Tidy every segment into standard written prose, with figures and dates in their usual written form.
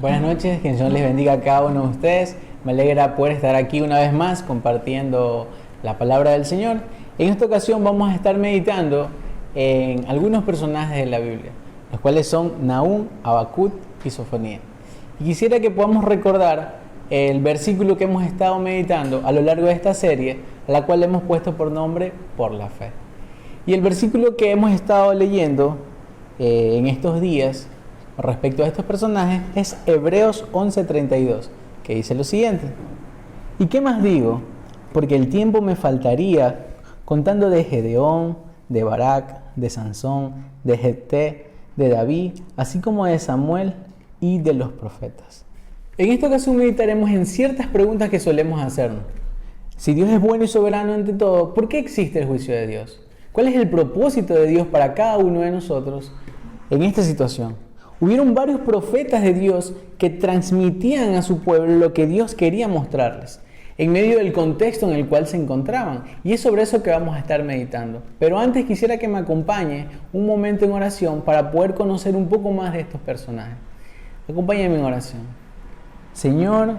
Buenas noches, que el Señor les bendiga a cada uno de ustedes. Me alegra poder estar aquí una vez más compartiendo la palabra del Señor. En esta ocasión vamos a estar meditando en algunos personajes de la Biblia, los cuales son Nahum, Habacuc y Sofonía. Y quisiera que podamos recordar el versículo que hemos estado meditando a lo largo de esta serie, a la cual hemos puesto por nombre Por la Fe. Y el versículo que hemos estado leyendo en estos días respecto a estos personajes es Hebreos 11:32, que dice lo siguiente: ¿y qué más digo? Porque el tiempo me faltaría contando de Gedeón, de Barak, de Sansón, de Jefté, de David, así como de Samuel y de los profetas. En esta ocasión meditaremos en ciertas preguntas que solemos hacernos. Si Dios es bueno y soberano ante todo, ¿por qué existe el juicio de Dios? ¿Cuál es el propósito de Dios para cada uno de nosotros en esta situación? Hubieron varios profetas de Dios que transmitían a su pueblo lo que Dios quería mostrarles, en medio del contexto en el cual se encontraban. Y es sobre eso que vamos a estar meditando. Pero antes quisiera que me acompañe un momento en oración para poder conocer un poco más de estos personajes. Acompáñame en oración. Señor,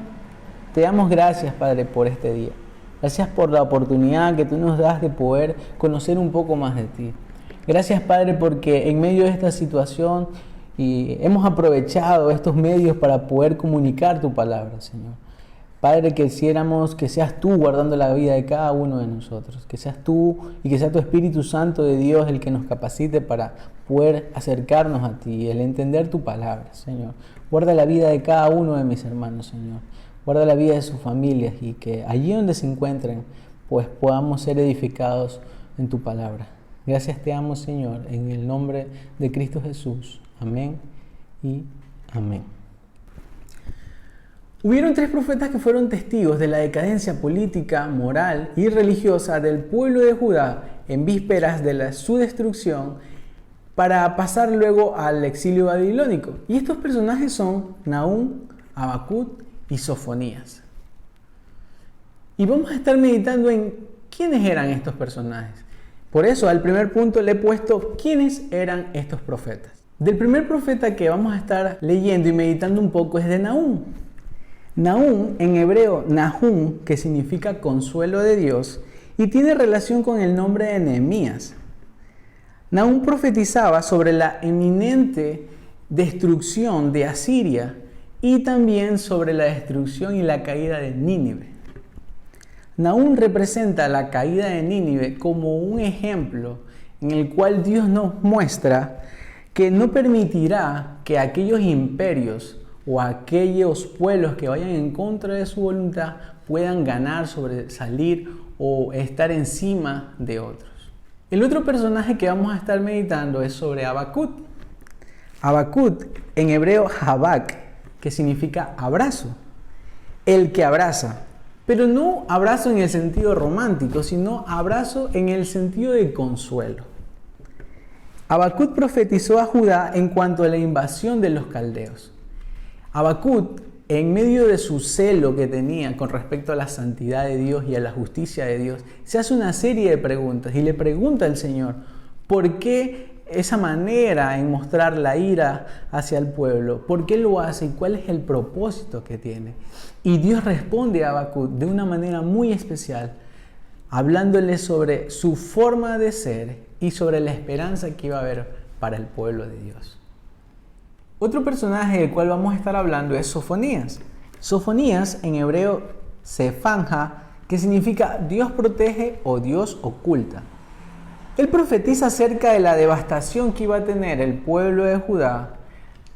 te damos gracias, Padre, por este día. Gracias por la oportunidad que tú nos das de poder conocer un poco más de ti. Gracias, Padre, porque en medio de esta situación hemos aprovechado estos medios para poder comunicar tu palabra, Señor. Padre, quisiéramos que seas tú guardando la vida de cada uno de nosotros, que seas tú y que sea tu Espíritu Santo de Dios el que nos capacite para poder acercarnos a ti, el entender tu palabra, Señor. Guarda la vida de cada uno de mis hermanos, Señor. Guarda la vida de sus familias y que allí donde se encuentren, pues podamos ser edificados en tu palabra. Gracias te amo, Señor, en el nombre de Cristo Jesús. Amén y amén. Hubieron 3 profetas que fueron testigos de la decadencia política, moral y religiosa del pueblo de Judá en vísperas de su destrucción para pasar luego al exilio babilónico. Y estos personajes son Nahum, Habacuc y Sofonías. Y vamos a estar meditando en quiénes eran estos personajes. Por eso al primer punto le he puesto quiénes eran estos profetas. Del primer profeta que vamos a estar leyendo y meditando un poco es de Nahum. Nahum, en hebreo Nahum, que significa consuelo de Dios, y tiene relación con el nombre de Nehemías. Nahum profetizaba sobre la eminente destrucción de Asiria y también sobre la destrucción y la caída de Nínive. Nahum representa la caída de Nínive como un ejemplo en el cual Dios nos muestra que no permitirá que aquellos imperios o aquellos pueblos que vayan en contra de su voluntad puedan ganar, sobresalir o estar encima de otros. El otro personaje que vamos a estar meditando es sobre Habacuc. Habacuc, en hebreo Habak, que significa abrazo, el que abraza. Pero no abrazo en el sentido romántico, sino abrazo en el sentido de consuelo. Habacuc profetizó a Judá en cuanto a la invasión de los caldeos. Habacuc, en medio de su celo que tenía con respecto a la santidad de Dios y a la justicia de Dios, se hace una serie de preguntas y le pregunta al Señor, ¿por qué esa manera en mostrar la ira hacia el pueblo? ¿Por qué lo hace y cuál es el propósito que tiene? Y Dios responde a Habacuc de una manera muy especial, hablándole sobre su forma de ser y sobre la esperanza que iba a haber para el pueblo de Dios. Otro personaje del cual vamos a estar hablando es Sofonías. Sofonías, en hebreo Sefanja, que significa Dios protege o Dios oculta. Él profetiza acerca de la devastación que iba a tener el pueblo de Judá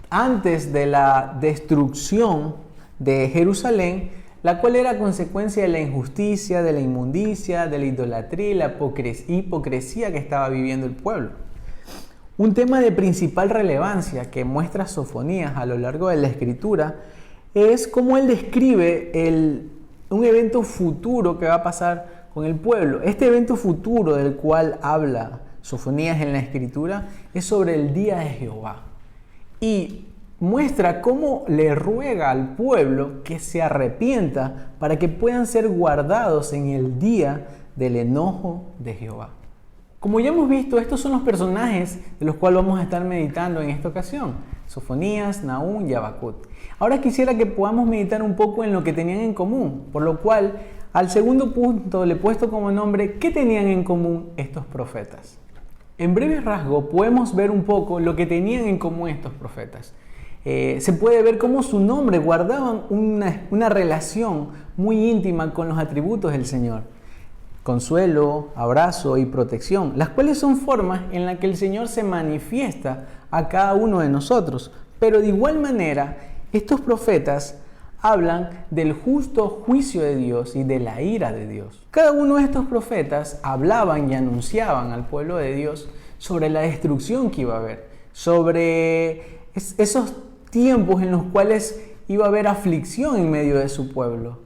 antes de la destrucción de Jerusalén, la cual era consecuencia de la injusticia, de la inmundicia, de la idolatría y la hipocresía que estaba viviendo el pueblo. Un tema de principal relevancia que muestra Sofonías a lo largo de la Escritura es cómo él describe un evento futuro que va a pasar con el pueblo. Este evento futuro del cual habla Sofonías en la Escritura es sobre el día de Jehová. Y muestra cómo le ruega al pueblo que se arrepienta para que puedan ser guardados en el día del enojo de Jehová. Como ya hemos visto, estos son los personajes de los cuales vamos a estar meditando en esta ocasión: Sofonías, Nahum y Habacuc. Ahora quisiera que podamos meditar un poco en lo que tenían en común, por lo cual al segundo punto le he puesto como nombre ¿qué tenían en común estos profetas? En breve rasgo podemos ver un poco lo que tenían en común estos profetas. Se puede ver cómo su nombre guardaban una relación muy íntima con los atributos del Señor. Consuelo, abrazo y protección, las cuales son formas en las que el Señor se manifiesta a cada uno de nosotros. Pero de igual manera, estos profetas hablan del justo juicio de Dios y de la ira de Dios. Cada uno de estos profetas hablaban y anunciaban al pueblo de Dios sobre la destrucción que iba a haber, sobre esos tiempos en los cuales iba a haber aflicción en medio de su pueblo,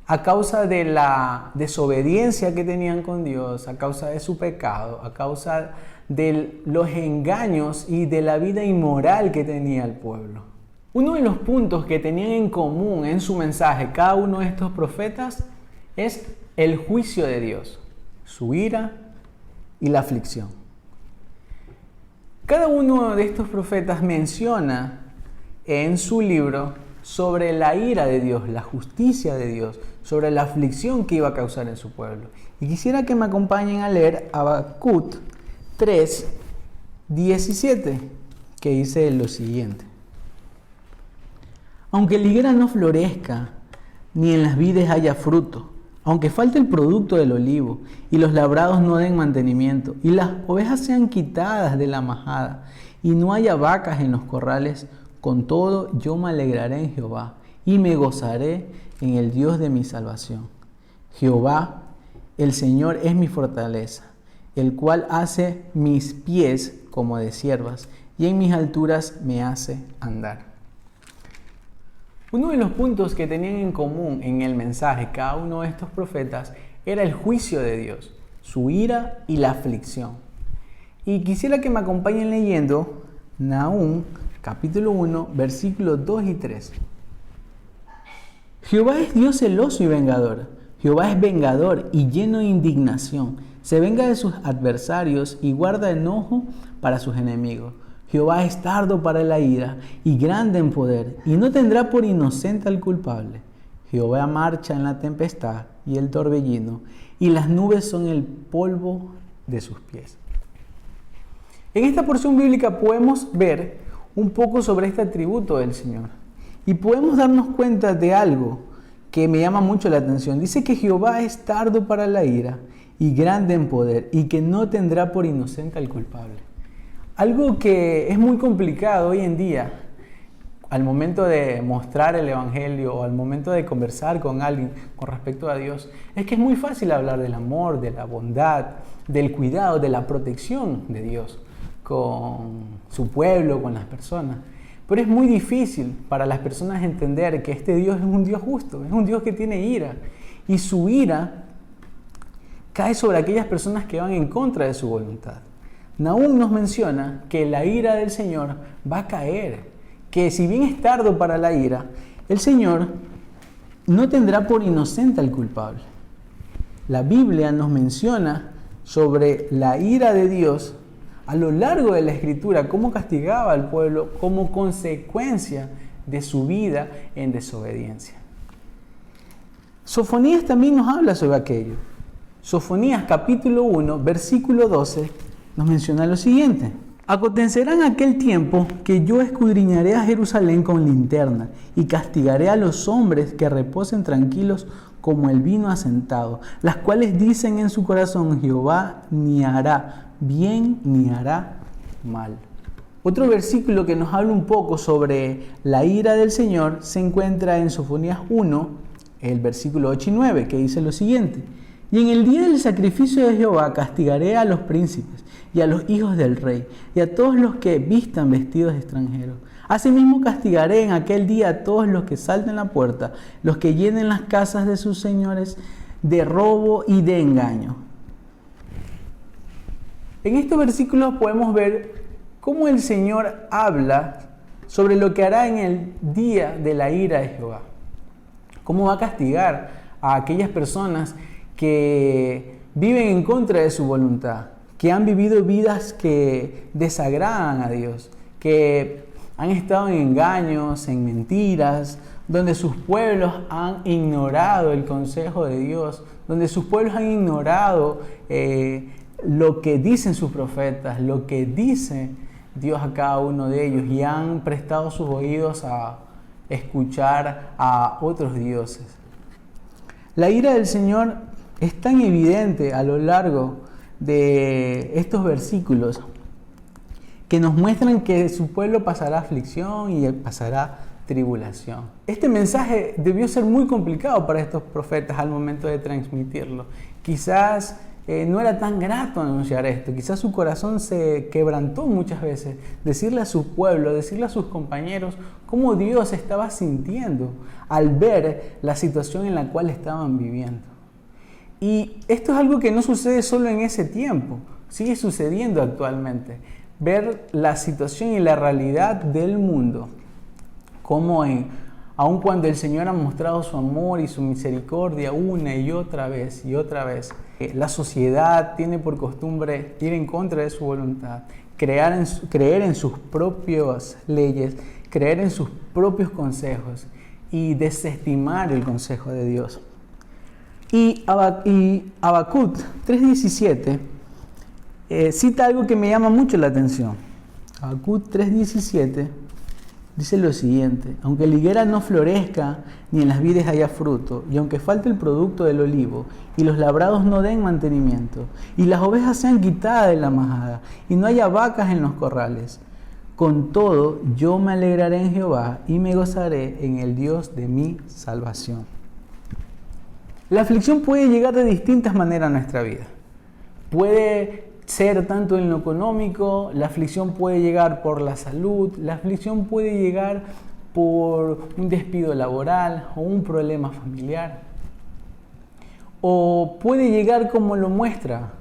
a causa de la desobediencia que tenían con Dios, a causa de su pecado, a causa de los engaños y de la vida inmoral que tenía el pueblo. Uno de los puntos que tenían en común en su mensaje cada uno de estos profetas es el juicio de Dios, su ira y la aflicción. Cada uno de estos profetas menciona en su libro sobre la ira de Dios, la justicia de Dios, sobre la aflicción que iba a causar en su pueblo. Y quisiera que me acompañen a leer Habacuc 3:17, que dice lo siguiente: aunque la higuera no florezca, ni en las vides haya fruto, aunque falte el producto del olivo, y los labrados no den mantenimiento, y las ovejas sean quitadas de la majada, y no haya vacas en los corrales, con todo yo me alegraré en Jehová, y me gozaré en el Dios de mi salvación. Jehová, el Señor, es mi fortaleza, el cual hace mis pies como de ciervas, y en mis alturas me hace andar. Uno de los puntos que tenían en común en el mensaje cada uno de estos profetas era el juicio de Dios, su ira y la aflicción. Y quisiera que me acompañen leyendo Nahum capítulo 1, versículos 2 y 3. Jehová es Dios celoso y vengador. Jehová es vengador y lleno de indignación. Se venga de sus adversarios y guarda enojo para sus enemigos. Jehová es tardo para la ira y grande en poder, y no tendrá por inocente al culpable. Jehová marcha en la tempestad y el torbellino, y las nubes son el polvo de sus pies. En esta porción bíblica podemos ver un poco sobre este atributo del Señor, y podemos darnos cuenta de algo que me llama mucho la atención. Dice que Jehová es tardo para la ira y grande en poder, y que no tendrá por inocente al culpable. Algo que es muy complicado hoy en día, al momento de mostrar el Evangelio o al momento de conversar con alguien con respecto a Dios, es que es muy fácil hablar del amor, de la bondad, del cuidado, de la protección de Dios con su pueblo, con las personas. Pero es muy difícil para las personas entender que este Dios es un Dios justo, es un Dios que tiene ira. Y su ira cae sobre aquellas personas que van en contra de su voluntad. Nahum nos menciona que la ira del Señor va a caer, que si bien es tardo para la ira, el Señor no tendrá por inocente al culpable. La Biblia nos menciona sobre la ira de Dios a lo largo de la Escritura, cómo castigaba al pueblo como consecuencia de su vida en desobediencia. Sofonías también nos habla sobre aquello. Sofonías capítulo 1, versículo 12, nos menciona lo siguiente: acontecerá en aquel tiempo que yo escudriñaré a Jerusalén con linterna y castigaré a los hombres que reposen tranquilos como el vino asentado, las cuales dicen en su corazón: Jehová ni hará bien ni hará mal. Otro versículo que nos habla un poco sobre la ira del Señor se encuentra en Sofonías 1, el versículo 8 y 9, que dice lo siguiente: y en el día del sacrificio de Jehová castigaré a los príncipes y a los hijos del rey, y a todos los que vistan vestidos extranjeros. Asimismo castigaré en aquel día a todos los que salten la puerta, los que llenen las casas de sus señores de robo y de engaño. En estos versículos podemos ver cómo el Señor habla sobre lo que hará en el día de la ira de Jehová. Cómo va a castigar a aquellas personas que viven en contra de su voluntad, que han vivido vidas que desagradan a Dios, que Han estado en engaños, en mentiras, donde sus pueblos han ignorado el consejo de Dios, donde sus pueblos han ignorado lo que dicen sus profetas, lo que dice Dios a cada uno de ellos, y han prestado sus oídos a escuchar a otros dioses. La ira del Señor es tan evidente a lo largo de estos versículos que nos muestran que su pueblo pasará aflicción y pasará tribulación. Este mensaje debió ser muy complicado para estos profetas al momento de transmitirlo. Quizás no era tan grato anunciar esto, quizás su corazón se quebrantó muchas veces, decirle a su pueblo, decirle a sus compañeros cómo Dios estaba sintiendo al ver la situación en la cual estaban viviendo. Y esto es algo que no sucede solo en ese tiempo, sigue sucediendo actualmente. Ver la situación y la realidad del mundo, como aun cuando el Señor ha mostrado su amor y su misericordia una y otra vez, la sociedad tiene por costumbre ir en contra de su voluntad, creer en sus propias leyes, creer en sus propios consejos y desestimar el consejo de Dios. Y Habacuc 3:17 cita algo que me llama mucho la atención. Habacuc 3:17 dice lo siguiente: aunque la higuera no florezca, ni en las vides haya fruto, y aunque falte el producto del olivo, y los labrados no den mantenimiento, y las ovejas sean quitadas de la majada, y no haya vacas en los corrales, con todo yo me alegraré en Jehová, y me gozaré en el Dios de mi salvación. La aflicción puede llegar de distintas maneras a nuestra vida. Puede ser tanto en lo económico, la aflicción puede llegar por la salud, la aflicción puede llegar por un despido laboral o un problema familiar. O puede llegar como lo muestra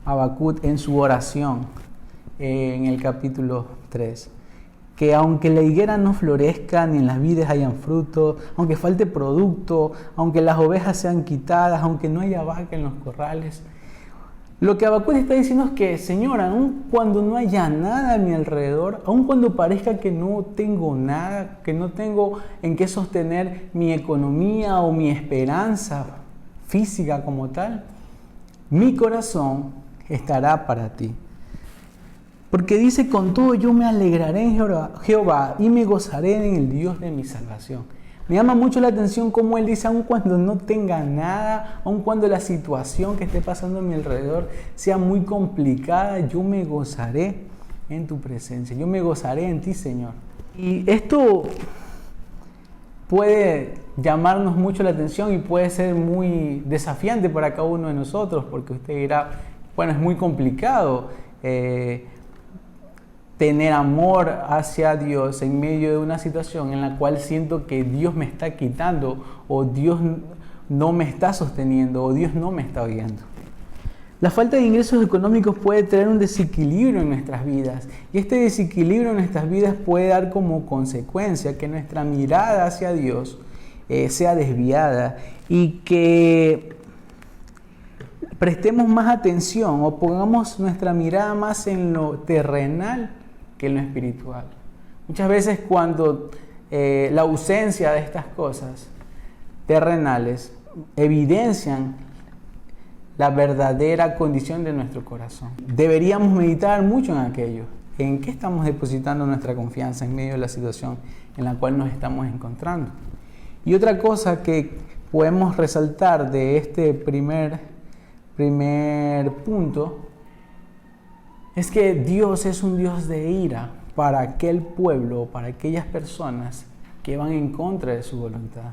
Habacuc en su oración en el capítulo 3. Que aunque la higuera no florezca, ni en las vides hayan fruto, aunque falte producto, aunque las ovejas sean quitadas, aunque no haya vaca en los corrales, lo que Habacuc está diciendo es que, Señor, aun cuando no haya nada a mi alrededor, aun cuando parezca que no tengo nada, que no tengo en qué sostener mi economía o mi esperanza física como tal, mi corazón estará para ti. Porque dice, con todo yo me alegraré en Jehová y me gozaré en el Dios de mi salvación. Me llama mucho la atención cómo él dice, aun cuando no tenga nada, aun cuando la situación que esté pasando a mi alrededor sea muy complicada, yo me gozaré en tu presencia, yo me gozaré en ti, Señor. Y esto puede llamarnos mucho la atención y puede ser muy desafiante para cada uno de nosotros, porque usted dirá, bueno, es muy complicado tener amor hacia Dios en medio de una situación en la cual siento que Dios me está quitando, o Dios no me está sosteniendo, o Dios no me está oyendo. La falta de ingresos económicos puede traer un desequilibrio en nuestras vidas, y este desequilibrio en nuestras vidas puede dar como consecuencia que nuestra mirada hacia Dios sea desviada y que prestemos más atención o pongamos nuestra mirada más en lo terrenal que en lo espiritual. Muchas veces cuando la ausencia de estas cosas terrenales evidencian la verdadera condición de nuestro corazón. Deberíamos meditar mucho en aquello, en qué estamos depositando nuestra confianza en medio de la situación en la cual nos estamos encontrando. Y otra cosa que podemos resaltar de este primer punto es que Dios es un Dios de ira para aquel pueblo, para aquellas personas que van en contra de su voluntad.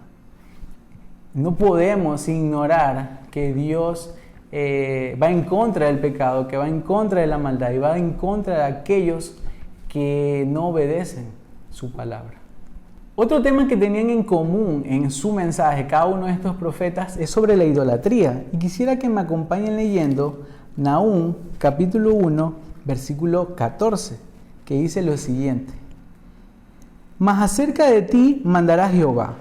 No podemos ignorar que Dios va en contra del pecado, que va en contra de la maldad y va en contra de aquellos que no obedecen su palabra. Otro tema que tenían en común en su mensaje cada uno de estos profetas es sobre la idolatría. Y quisiera que me acompañen leyendo Nahum capítulo 1, versículo 14, que dice lo siguiente: mas acerca de ti mandará Jehová,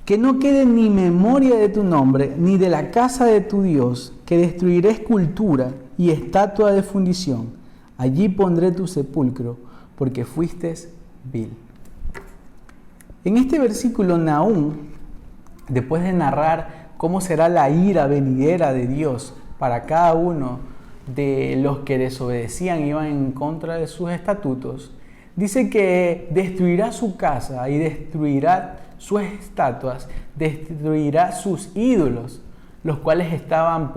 que no quede ni memoria de tu nombre, ni de la casa de tu Dios, que destruiré escultura y estatua de fundición. Allí pondré tu sepulcro, porque fuiste vil. En este versículo, Nahum, después de narrar cómo será la ira venidera de Dios para cada uno de los que desobedecían y iban en contra de sus estatutos, dice que destruirá su casa y destruirá sus estatuas, destruirá sus ídolos, los cuales estaban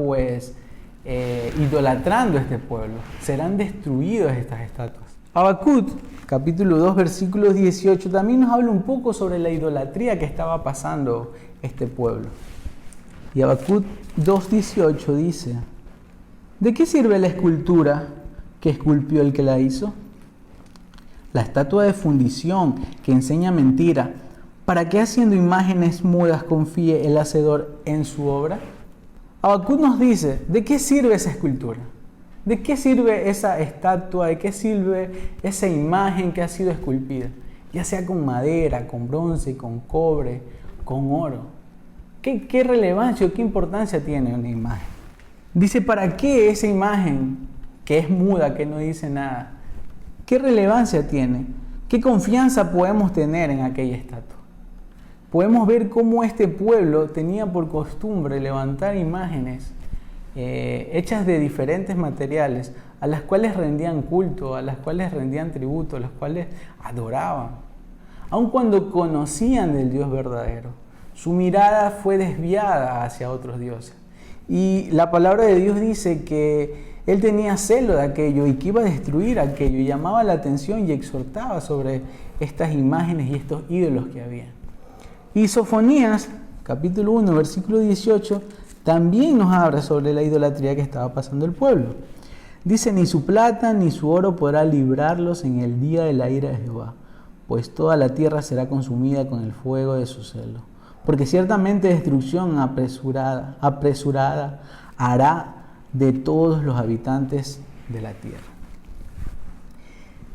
idolatrando a este pueblo. Serán destruidas estas estatuas. Habacuc, capítulo 2, versículos 18, también nos habla un poco sobre la idolatría que estaba pasando este pueblo. Y Habacuc 2:18 dice: ¿de qué sirve la escultura que esculpió el que la hizo? La estatua de fundición que enseña mentira, ¿para qué haciendo imágenes mudas confíe el hacedor en su obra? Habacuc nos dice, ¿de qué sirve esa escultura? ¿De qué sirve esa estatua? ¿De qué sirve esa imagen que ha sido esculpida? Ya sea con madera, con bronce, con cobre, con oro. ¿Qué relevancia o qué importancia tiene una imagen? Dice, ¿para qué esa imagen que es muda, que no dice nada? ¿Qué relevancia tiene? ¿Qué confianza podemos tener en aquella estatua? Podemos ver cómo este pueblo tenía por costumbre levantar imágenes hechas de diferentes materiales, a las cuales rendían culto, a las cuales rendían tributo, a las cuales adoraban. Aun cuando conocían del Dios verdadero, su mirada fue desviada hacia otros dioses. Y la palabra de Dios dice que él tenía celo de aquello y que iba a destruir aquello, y llamaba la atención y exhortaba sobre estas imágenes y estos ídolos que había. Y Sofonías, capítulo 1, versículo 18, también nos habla sobre la idolatría que estaba pasando el pueblo. Dice, ni su plata ni su oro podrá librarlos en el día de la ira de Jehová, pues toda la tierra será consumida con el fuego de su celo. Porque ciertamente destrucción apresurada hará de todos los habitantes de la tierra.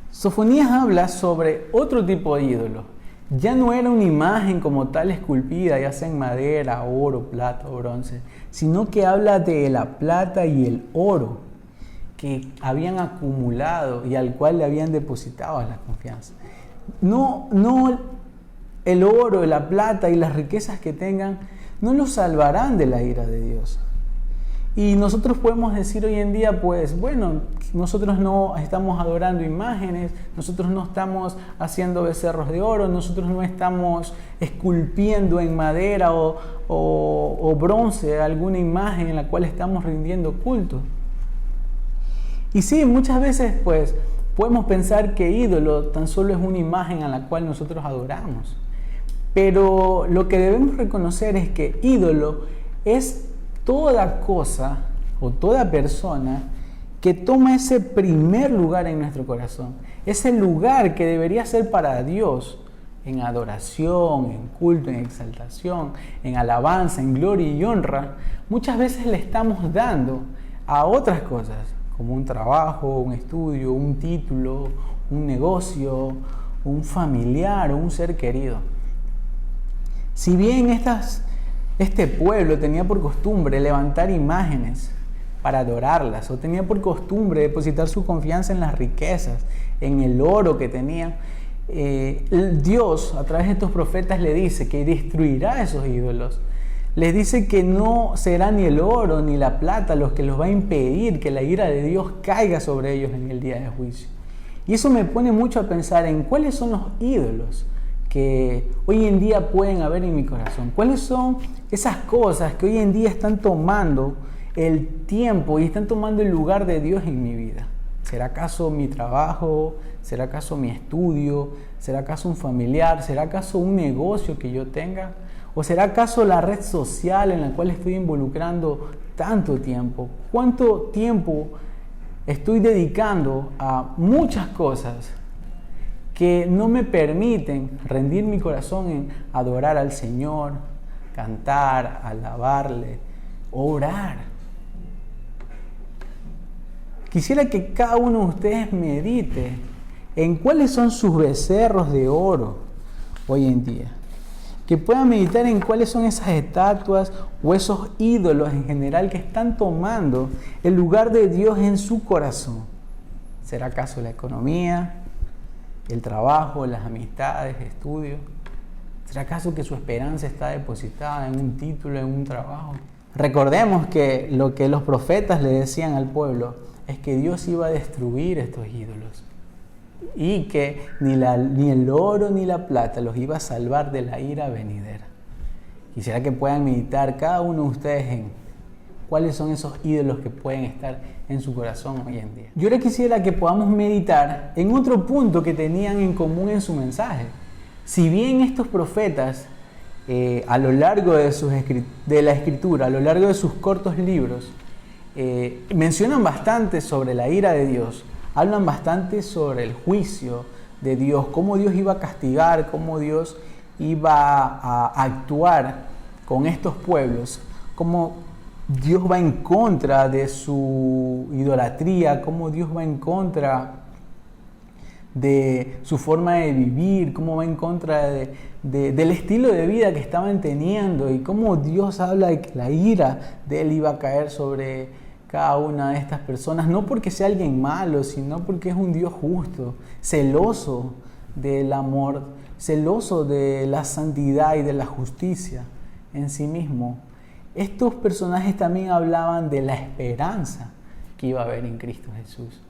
Sofonías habla sobre otro tipo de ídolo. Ya no era una imagen como tal esculpida, ya sea en madera, oro, plata o bronce, sino que habla de la plata y el oro que habían acumulado y al cual le habían depositado la confianza. No el oro, la plata y las riquezas que tengan no los salvarán de la ira de Dios. Y nosotros podemos decir hoy en día, pues bueno, nosotros no estamos adorando imágenes, nosotros no estamos haciendo becerros de oro, nosotros no estamos esculpiendo en madera o bronce alguna imagen en la cual estamos rindiendo culto. Y sí, muchas veces pues podemos pensar que ídolo tan solo es una imagen a la cual nosotros adoramos. Pero lo que debemos reconocer es que ídolo es toda cosa o toda persona que toma ese primer lugar en nuestro corazón, ese lugar que debería ser para Dios en adoración, en culto, en exaltación, en alabanza, en gloria y honra. Muchas veces le estamos dando a otras cosas, como un trabajo, un estudio, un título, un negocio, un familiar o un ser querido. Si bien este pueblo tenía por costumbre levantar imágenes para adorarlas, o tenía por costumbre depositar su confianza en las riquezas, en el oro que tenían, Dios a través de estos profetas le dice que destruirá esos ídolos. Les dice que no será ni el oro ni la plata los que los va a impedir que la ira de Dios caiga sobre ellos en el día de juicio. Y eso me pone mucho a pensar en cuáles son los ídolos que hoy en día pueden haber en mi corazón. ¿Cuáles son esas cosas que hoy en día están tomando el tiempo y están tomando el lugar de Dios en mi vida? ¿Será acaso mi trabajo? ¿Será acaso mi estudio? ¿Será acaso un familiar? ¿Será acaso un negocio que yo tenga? ¿O será acaso la red social en la cual estoy involucrando tanto tiempo? ¿Cuánto tiempo estoy dedicando a muchas cosas que no me permiten rendir mi corazón en adorar al Señor, cantar, alabarle, orar? Quisiera que cada uno de ustedes medite en cuáles son sus becerros de oro hoy en día. Que puedan meditar en cuáles son esas estatuas o esos ídolos en general que están tomando el lugar de Dios en su corazón. ¿Será acaso la economía, el trabajo, las amistades, estudios? ¿Será acaso que su esperanza está depositada en un título, en un trabajo? Recordemos que lo que los profetas le decían al pueblo es que Dios iba a destruir estos ídolos y que ni el oro ni la plata los iba a salvar de la ira venidera. Quisiera que puedan meditar cada uno de ustedes en cuáles son esos ídolos que pueden estar en su corazón hoy en día. Yo ahora quisiera que podamos meditar en otro punto que tenían en común en su mensaje. Si bien estos profetas, a lo largo de la escritura, a lo largo de sus cortos libros, mencionan bastante sobre la ira de Dios, hablan bastante sobre el juicio de Dios, cómo Dios iba a castigar, cómo Dios iba a actuar con estos pueblos, cómo Dios va en contra de su idolatría, cómo Dios va en contra de su forma de vivir, cómo va en contra del estilo de vida que estaban teniendo y cómo Dios habla de que la ira de Él iba a caer sobre cada una de estas personas, no porque sea alguien malo, sino porque es un Dios justo, celoso del amor, celoso de la santidad y de la justicia en sí mismo. Estos personajes también hablaban de la esperanza que iba a haber en Cristo Jesús.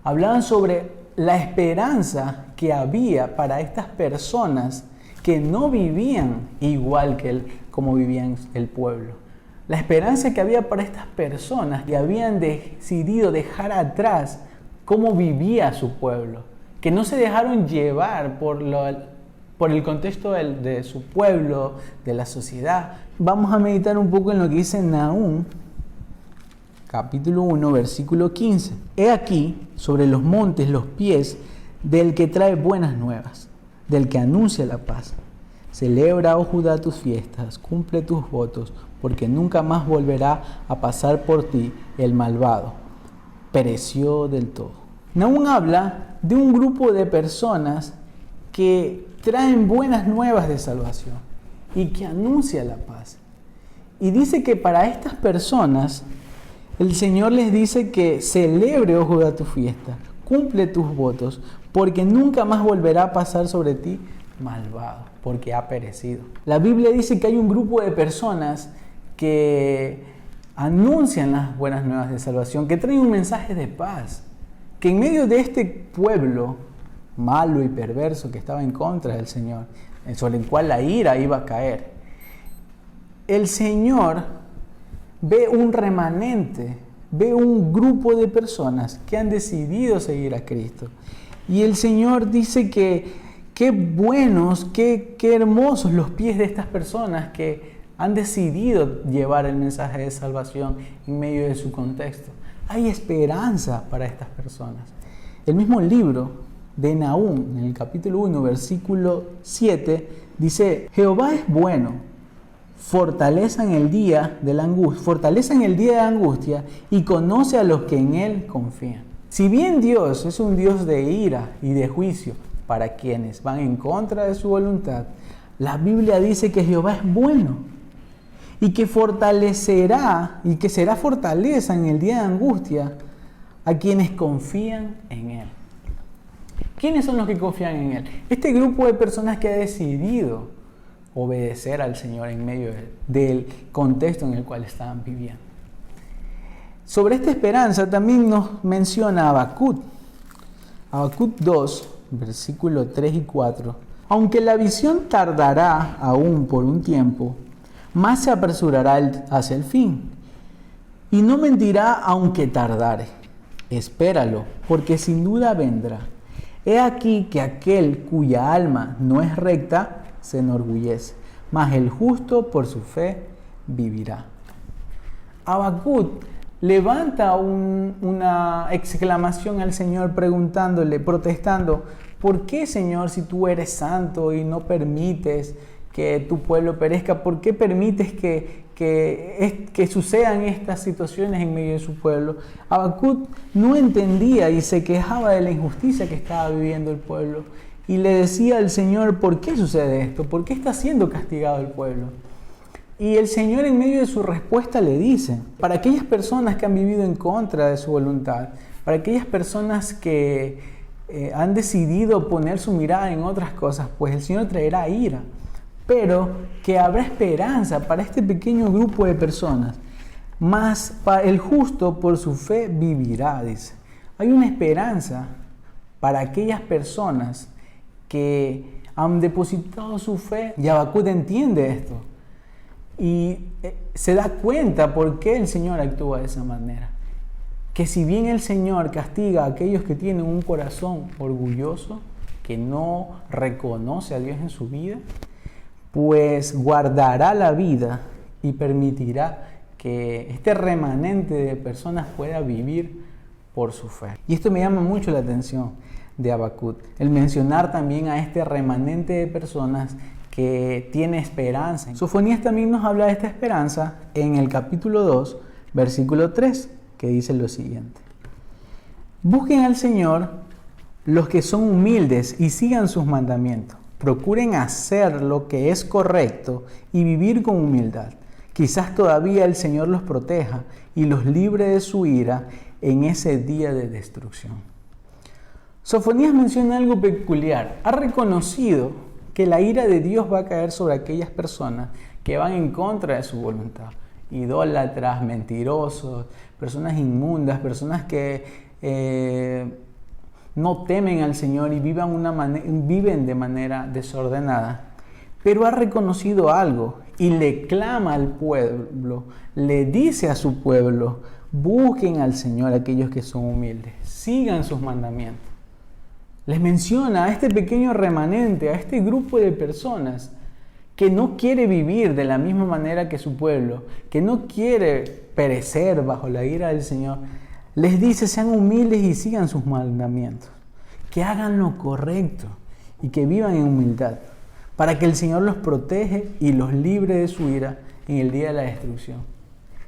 Hablaban sobre la esperanza que había para estas personas que no vivían igual que como vivían el pueblo. La esperanza que había para estas personas que habían decidido dejar atrás cómo vivía su pueblo, que no se dejaron llevar por el contexto de su pueblo, de la sociedad. Vamos a meditar un poco en lo que dice Nahum, capítulo 1, versículo 15. He aquí sobre los montes los pies del que trae buenas nuevas, del que anuncia la paz. Celebra, oh Judá, tus fiestas, cumple tus votos, porque nunca más volverá a pasar por ti el malvado. Pereció del todo. Nahum habla de un grupo de personas que traen buenas nuevas de salvación y que anuncia la paz. Y dice que para estas personas el Señor les dice que celebre, oh Judá, tu fiesta, cumple tus votos, porque nunca más volverá a pasar sobre ti malvado, porque ha perecido. La Biblia dice que hay un grupo de personas que anuncian las buenas nuevas de salvación, que traen un mensaje de paz, que en medio de este pueblo malo y perverso que estaba en contra del Señor, sobre el cual la ira iba a caer, el Señor ve un remanente, ve un grupo de personas que han decidido seguir a Cristo. Y el Señor dice que qué buenos, qué hermosos los pies de estas personas que han decidido llevar el mensaje de salvación en medio de su contexto. Hay esperanza para estas personas. El mismo libro de Nahum, en el capítulo 1, versículo 7, dice: Jehová es bueno, fortaleza en el día de la angustia y conoce a los que en Él confían. Si bien Dios es un Dios de ira y de juicio para quienes van en contra de su voluntad, la Biblia dice que Jehová es bueno y que fortalecerá y que será fortaleza en el día de angustia a quienes confían en Él. ¿Quiénes son los que confían en Él? Este grupo de personas que ha decidido obedecer al Señor en medio del contexto en el cual estaban viviendo. Sobre esta esperanza también nos menciona Habacuc. Habacuc 2, versículos 3 y 4. Aunque la visión tardará aún por un tiempo, más se apresurará hacia el fin. Y no mentirá aunque tardare. Espéralo, porque sin duda vendrá. He aquí que aquel cuya alma no es recta se enorgullece, mas el justo por su fe vivirá. Habacuc levanta una exclamación al Señor preguntándole, protestando: ¿por qué, Señor, si tú eres santo y no permites que tu pueblo perezca, por qué permites que sucedan estas situaciones en medio de su pueblo? Habacuc no entendía y se quejaba de la injusticia que estaba viviendo el pueblo. Y le decía al Señor: ¿por qué sucede esto? ¿Por qué está siendo castigado el pueblo? Y el Señor, en medio de su respuesta, le dice: para aquellas personas que han vivido en contra de su voluntad, para aquellas personas que han decidido poner su mirada en otras cosas, pues el Señor traerá ira. pero que habrá esperanza para este pequeño grupo de personas. Mas el justo por su fe vivirá, dice. Hay una esperanza para aquellas personas que han depositado su fe. Y Habacuc entiende esto y se da cuenta por qué el Señor actúa de esa manera. Que si bien el Señor castiga a aquellos que tienen un corazón orgulloso, que no reconoce a Dios en su vida, pues guardará la vida y permitirá que este remanente de personas pueda vivir por su fe. Y esto me llama mucho la atención de Habacuc, el mencionar también a este remanente de personas que tiene esperanza. Sofonías también nos habla de esta esperanza en el capítulo 2, versículo 3, que dice lo siguiente: busquen al Señor los que son humildes y sigan sus mandamientos. Procuren hacer lo que es correcto y vivir con humildad. Quizás todavía el Señor los proteja y los libre de su ira en ese día de destrucción. Sofonías menciona algo peculiar. Ha reconocido que la ira de Dios va a caer sobre aquellas personas que van en contra de su voluntad. Idólatras, mentirosos, personas inmundas, personas que no temen al Señor y viven de manera desordenada. Pero ha reconocido algo y le clama al pueblo, le dice a su pueblo: busquen al Señor aquellos que son humildes, sigan sus mandamientos. Les menciona a este pequeño remanente, a este grupo de personas que no quiere vivir de la misma manera que su pueblo, que no quiere perecer bajo la ira del Señor. Les dice: sean humildes y sigan sus mandamientos, que hagan lo correcto y que vivan en humildad, para que el Señor los protege y los libre de su ira en el día de la destrucción.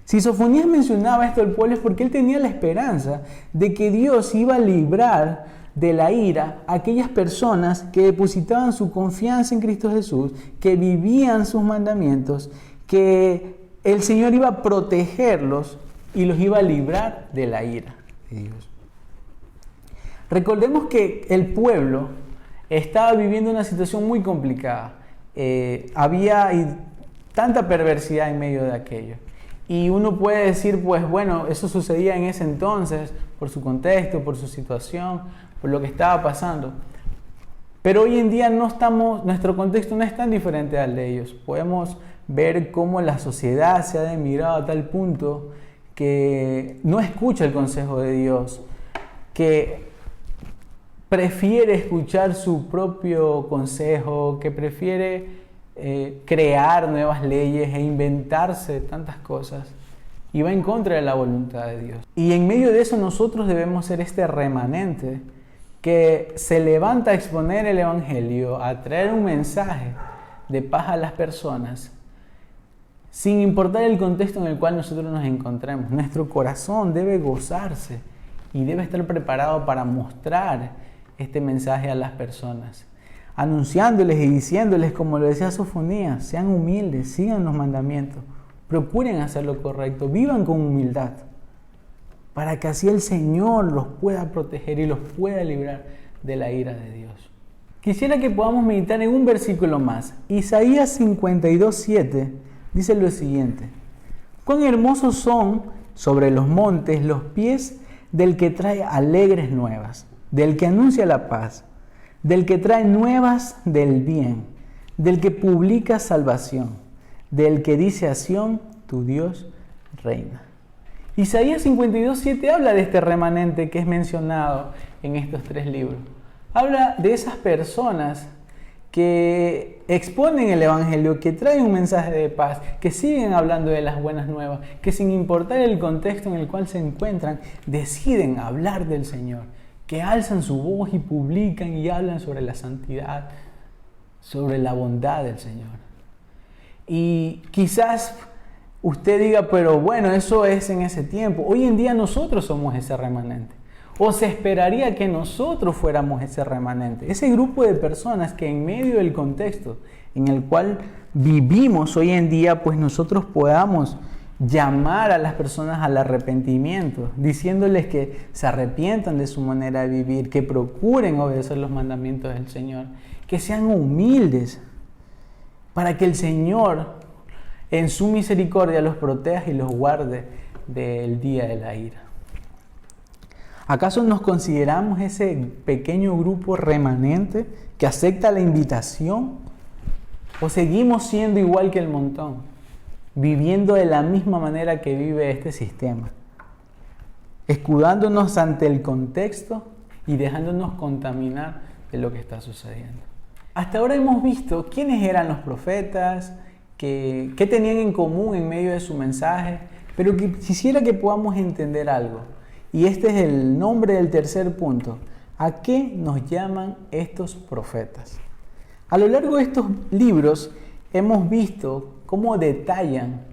Si Sofonías mencionaba esto al pueblo es porque él tenía la esperanza de que Dios iba a librar de la ira a aquellas personas que depositaban su confianza en Cristo Jesús, que vivían sus mandamientos, que el Señor iba a protegerlos y los iba a librar de la ira de Dios. Recordemos que el pueblo estaba viviendo una situación muy complicada. Había tanta perversidad en medio de aquello. Y uno puede decir, pues bueno, eso sucedía en ese entonces, por su contexto, por su situación, por lo que estaba pasando. Pero hoy en día nuestro contexto no es tan diferente al de ellos. Podemos ver cómo la sociedad se ha demigrado a tal punto que no escucha el consejo de Dios, que prefiere escuchar su propio consejo, que prefiere crear nuevas leyes e inventarse tantas cosas, y va en contra de la voluntad de Dios. Y en medio de eso nosotros debemos ser este remanente que se levanta a exponer el Evangelio, a traer un mensaje de paz a las personas, sin importar el contexto en el cual nosotros nos encontremos. Nuestro corazón debe gozarse y debe estar preparado para mostrar este mensaje a las personas, anunciándoles y diciéndoles, como lo decía Sofonías: sean humildes, sigan los mandamientos, procuren hacer lo correcto, vivan con humildad, para que así el Señor los pueda proteger y los pueda librar de la ira de Dios. Quisiera que podamos meditar en un versículo más. Isaías 52:7 dice lo siguiente: cuán hermosos son sobre los montes los pies del que trae alegres nuevas, del que anuncia la paz, del que trae nuevas del bien, del que publica salvación, del que dice a Sión: tu Dios reina. Isaías 52:7 habla de este remanente que es mencionado en estos 3 libros. Habla de esas personas que exponen el Evangelio, que traen un mensaje de paz, que siguen hablando de las buenas nuevas, que sin importar el contexto en el cual se encuentran, deciden hablar del Señor, que alzan su voz y publican y hablan sobre la santidad, sobre la bondad del Señor. Y quizás usted diga, pero bueno, eso es en ese tiempo. Hoy en día nosotros somos ese remanente. O se esperaría que nosotros fuéramos ese remanente, ese grupo de personas que en medio del contexto en el cual vivimos hoy en día, pues nosotros podamos llamar a las personas al arrepentimiento, diciéndoles que se arrepientan de su manera de vivir, que procuren obedecer los mandamientos del Señor, que sean humildes, para que el Señor en su misericordia los proteja y los guarde del día de la ira. ¿Acaso nos consideramos ese pequeño grupo remanente que acepta la invitación? ¿O seguimos siendo igual que el montón, viviendo de la misma manera que vive este sistema, escudándonos ante el contexto y dejándonos contaminar de lo que está sucediendo? Hasta ahora hemos visto quiénes eran los profetas, qué tenían en común en medio de su mensaje, pero quisiera que podamos entender algo. Y este es el nombre del tercer punto. ¿A qué nos llaman estos profetas? A lo largo de estos libros hemos visto cómo detallan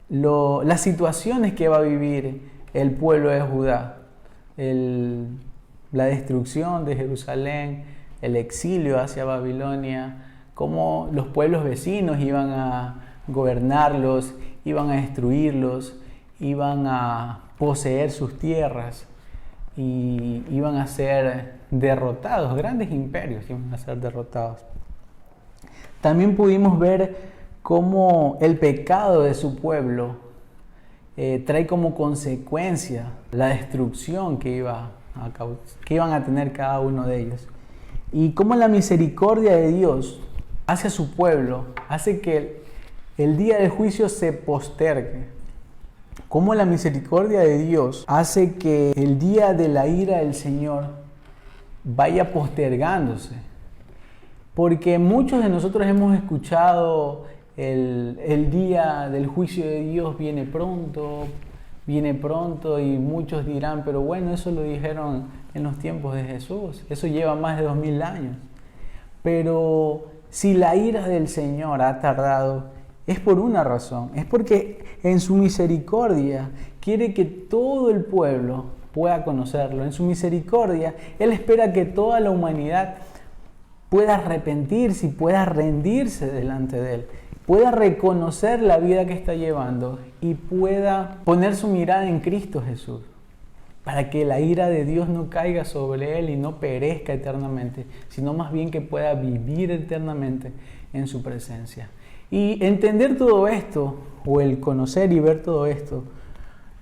las situaciones que va a vivir el pueblo de Judá. La destrucción de Jerusalén, el exilio hacia Babilonia, cómo los pueblos vecinos iban a gobernarlos, iban a destruirlos, iban a poseer sus tierras y iban a ser derrotados, grandes imperios iban a ser derrotados. También pudimos ver cómo el pecado de su pueblo trae como consecuencia la destrucción que iban a tener cada uno de ellos. Y cómo la misericordia de Dios hacia su pueblo hace que el día del juicio se postergue. Cómo la misericordia de Dios hace que el día de la ira del Señor vaya postergándose. Porque muchos de nosotros hemos escuchado el día del juicio de Dios viene pronto, y muchos dirán, pero bueno, eso lo dijeron en los tiempos de Jesús, eso lleva más de 2000 años. Pero si la ira del Señor ha tardado, es por una razón, es porque en su misericordia quiere que todo el pueblo pueda conocerlo. En su misericordia, Él espera que toda la humanidad pueda arrepentirse y pueda rendirse delante de Él, pueda reconocer la vida que está llevando y pueda poner su mirada en Cristo Jesús, para que la ira de Dios no caiga sobre Él y no perezca eternamente, sino más bien que pueda vivir eternamente en su presencia. Y entender todo esto, o el conocer y ver todo esto,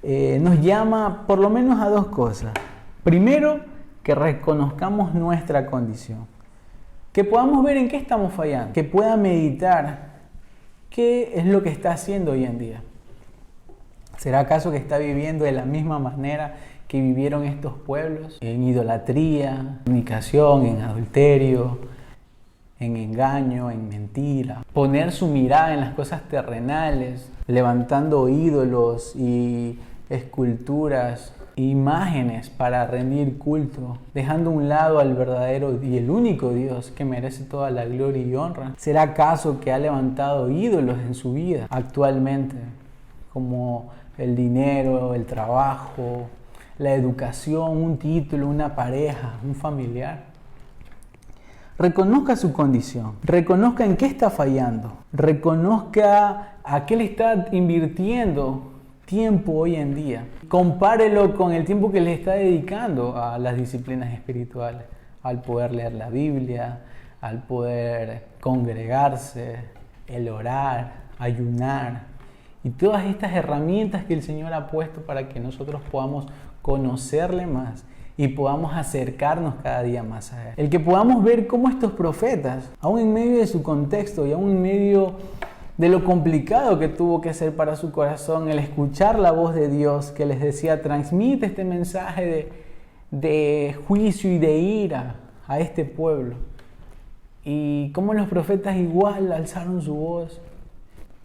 nos llama por lo menos a dos cosas. Primero, que reconozcamos nuestra condición, que podamos ver en qué estamos fallando, que pueda meditar qué es lo que está haciendo hoy en día. ¿Será acaso que está viviendo de la misma manera que vivieron estos pueblos? En idolatría, en fornicación, en adulterio, en engaño, en mentira. Poner su mirada en las cosas terrenales, levantando ídolos y esculturas, imágenes para rendir culto, dejando a un lado al verdadero y el único Dios que merece toda la gloria y honra. ¿Será acaso que ha levantado ídolos en su vida actualmente, como el dinero, el trabajo, la educación, un título, una pareja, un familiar? Reconozca su condición, reconozca en qué está fallando, reconozca a qué le está invirtiendo tiempo hoy en día. Compárelo con el tiempo que le está dedicando a las disciplinas espirituales, al poder leer la Biblia, al poder congregarse, el orar, ayunar y todas estas herramientas que el Señor ha puesto para que nosotros podamos conocerle más y podamos acercarnos cada día más a Él. El que podamos ver cómo estos profetas, aún en medio de su contexto y aún en medio de lo complicado que tuvo que ser para su corazón el escuchar la voz de Dios que les decía, transmite este mensaje de juicio y de ira a este pueblo. Y cómo los profetas igual alzaron su voz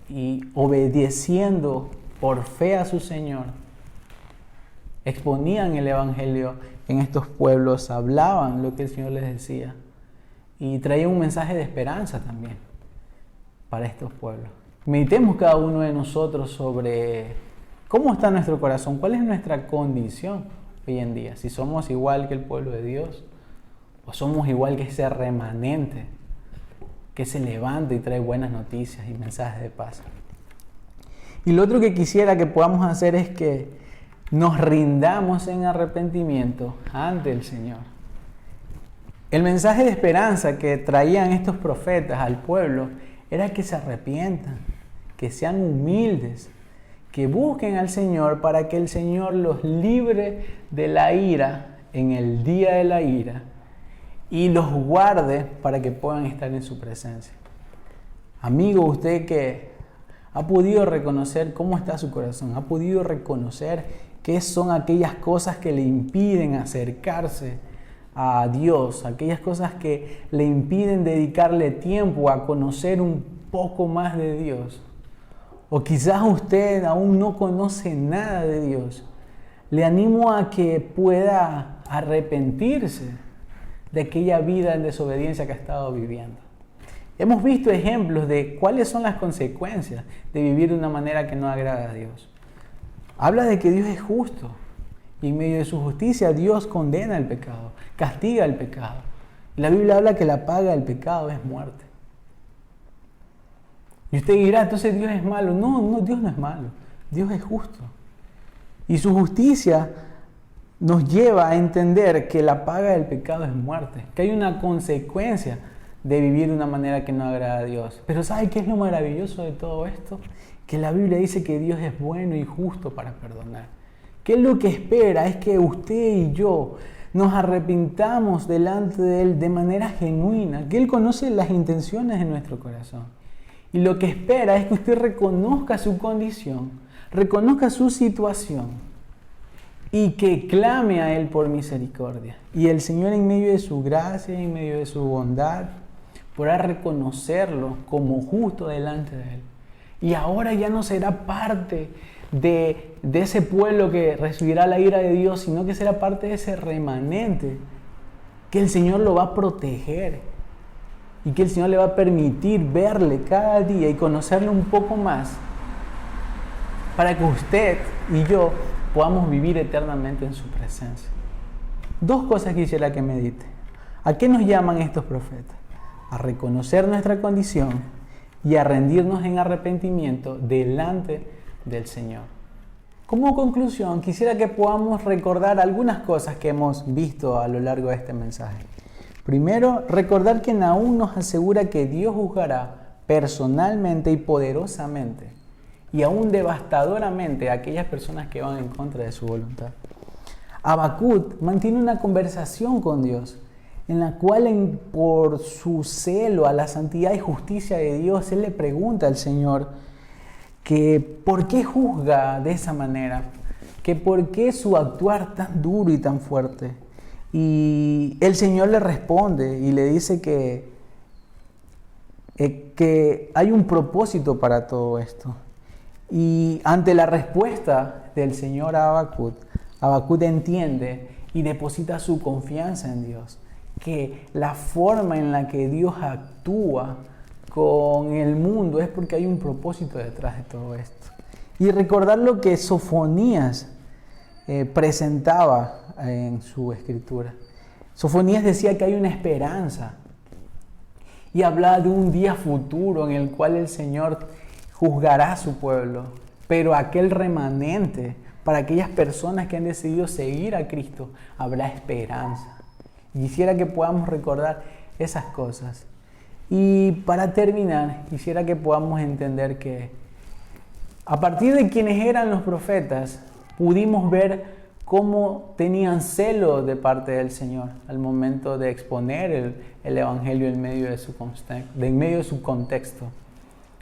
y obedeciendo por fe a su Señor, exponían el Evangelio en estos pueblos, hablaban lo que el Señor les decía y traían un mensaje de esperanza también para estos pueblos. Meditemos cada uno de nosotros sobre cómo está nuestro corazón, cuál es nuestra condición hoy en día, si somos igual que el pueblo de Dios o somos igual que ese remanente que se levanta y trae buenas noticias y mensajes de paz. Y lo otro que quisiera que podamos hacer es que nos rindamos en arrepentimiento ante el Señor. El mensaje de esperanza que traían estos profetas al pueblo era que se arrepientan, que sean humildes, que busquen al Señor para que el Señor los libre de la ira en el día de la ira y los guarde para que puedan estar en su presencia. Amigo, usted que ha podido reconocer cómo está su corazón, ha podido reconocer qué son aquellas cosas que le impiden acercarse a Dios, aquellas cosas que le impiden dedicarle tiempo a conocer un poco más de Dios. O quizás usted aún no conoce nada de Dios. Le animo a que pueda arrepentirse de aquella vida en desobediencia que ha estado viviendo. Hemos visto ejemplos de cuáles son las consecuencias de vivir de una manera que no agrada a Dios. Habla de que Dios es justo y en medio de su justicia Dios condena el pecado, castiga el pecado. La Biblia habla que la paga del pecado es muerte. Y usted dirá, entonces Dios es malo. No, Dios no es malo. Dios es justo. Y su justicia nos lleva a entender que la paga del pecado es muerte, que hay una consecuencia de vivir de una manera que no agrada a Dios. Pero ¿sabe qué es lo maravilloso de todo esto? Que la Biblia dice que Dios es bueno y justo para perdonar. Que Él lo que espera es que usted y yo nos arrepintamos delante de Él de manera genuina, que Él conoce las intenciones de nuestro corazón. Y lo que espera es que usted reconozca su condición, reconozca su situación y que clame a Él por misericordia. Y el Señor, en medio de su gracia, en medio de su bondad, podrá reconocerlo como justo delante de Él. Y ahora ya no será parte de ese pueblo que recibirá la ira de Dios, sino que será parte de ese remanente que el Señor lo va a proteger y que el Señor le va a permitir verle cada día y conocerle un poco más para que usted y yo podamos vivir eternamente en su presencia. Dos cosas quisiera que medite. ¿A qué nos llaman estos profetas? A reconocer nuestra condición y a rendirnos en arrepentimiento delante del Señor. Como conclusión, quisiera que podamos recordar algunas cosas que hemos visto a lo largo de este mensaje. Primero, recordar que Nahum nos asegura que Dios juzgará personalmente y poderosamente y aún devastadoramente a aquellas personas que van en contra de su voluntad. Habacuc mantiene una conversación con Dios en la cual, por su celo a la santidad y justicia de Dios, él le pregunta al Señor que por qué juzga de esa manera, que por qué su actuar tan duro y tan fuerte. Y el Señor le responde y le dice que hay un propósito para todo esto. Y ante la respuesta del Señor a Habacuc, Habacuc entiende y deposita su confianza en Dios, que la forma en la que Dios actúa con el mundo es porque hay un propósito detrás de todo esto. Y recordar lo que Sofonías presentaba en su escritura. Sofonías decía que hay una esperanza y hablaba de un día futuro en el cual el Señor juzgará a su pueblo, pero aquel remanente, para aquellas personas que han decidido seguir a Cristo, habrá esperanza. Y quisiera que podamos recordar esas cosas. Y para terminar, quisiera que podamos entender que a partir de quienes eran los profetas, pudimos ver cómo tenían celo de parte del Señor al momento de exponer el Evangelio en medio de su contexto.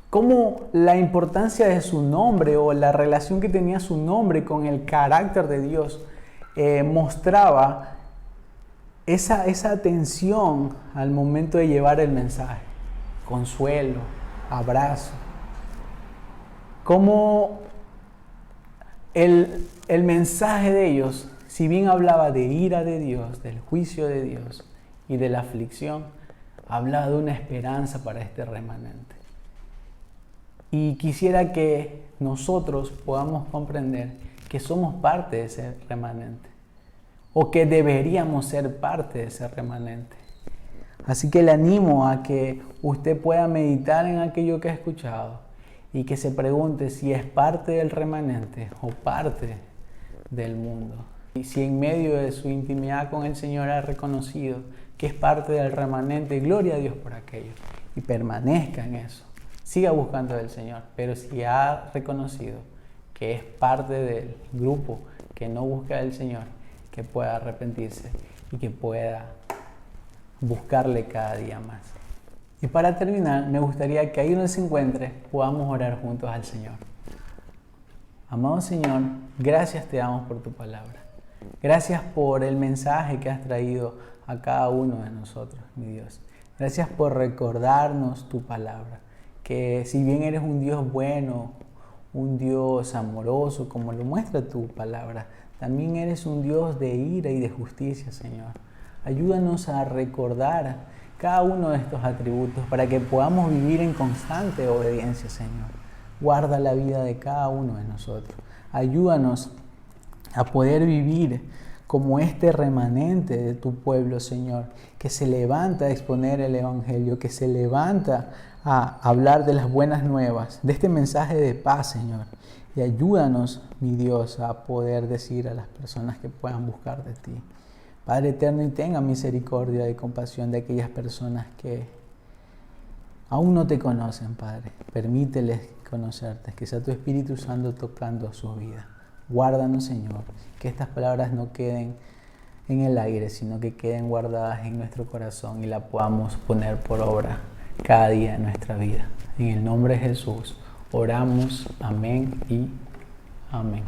Cómo la importancia de su nombre o la relación que tenía su nombre con el carácter de Dios mostraba esa atención al momento de llevar el mensaje. Consuelo, abrazo. Cómo el mensaje de ellos, si bien hablaba de ira de Dios, del juicio de Dios y de la aflicción, hablaba de una esperanza para este remanente. Y quisiera que nosotros podamos comprender que somos parte de ese remanente, o que deberíamos ser parte de ese remanente. Así que le animo a que usted pueda meditar en aquello que ha escuchado y que se pregunte si es parte del remanente o parte del mundo. Y si en medio de su intimidad con el Señor ha reconocido que es parte del remanente, gloria a Dios por aquello y permanezca en eso. siga buscando del Señor. Pero si ha reconocido que es parte del grupo que no busca del Señor, que pueda arrepentirse y que pueda buscarle cada día más. Y para terminar, me gustaría que ahí donde se encuentre podamos orar juntos al Señor. Amado Señor, gracias te damos por tu palabra. Gracias por el mensaje que has traído a cada uno de nosotros, mi Dios. Gracias por recordarnos tu palabra, que si bien eres un Dios bueno, un Dios amoroso, como lo muestra tu palabra, también eres un Dios de ira y de justicia, Señor. Ayúdanos a recordar cada uno de estos atributos para que podamos vivir en constante obediencia, Señor. Guarda la vida de cada uno de nosotros. Ayúdanos a poder vivir como este remanente de tu pueblo, Señor, que se levanta a exponer el Evangelio, que se levanta a hablar de las buenas nuevas, de este mensaje de paz, Señor. Y ayúdanos, mi Dios, a poder decir a las personas que puedan buscar de ti. Padre eterno, y tenga misericordia y compasión de aquellas personas que aún no te conocen, Padre. Permíteles conocerte, que sea tu Espíritu Santo tocando su vida. Guárdanos, Señor, que estas palabras no queden en el aire, sino que queden guardadas en nuestro corazón y la podamos poner por obra cada día de nuestra vida. En el nombre de Jesús oramos. Amén y amén.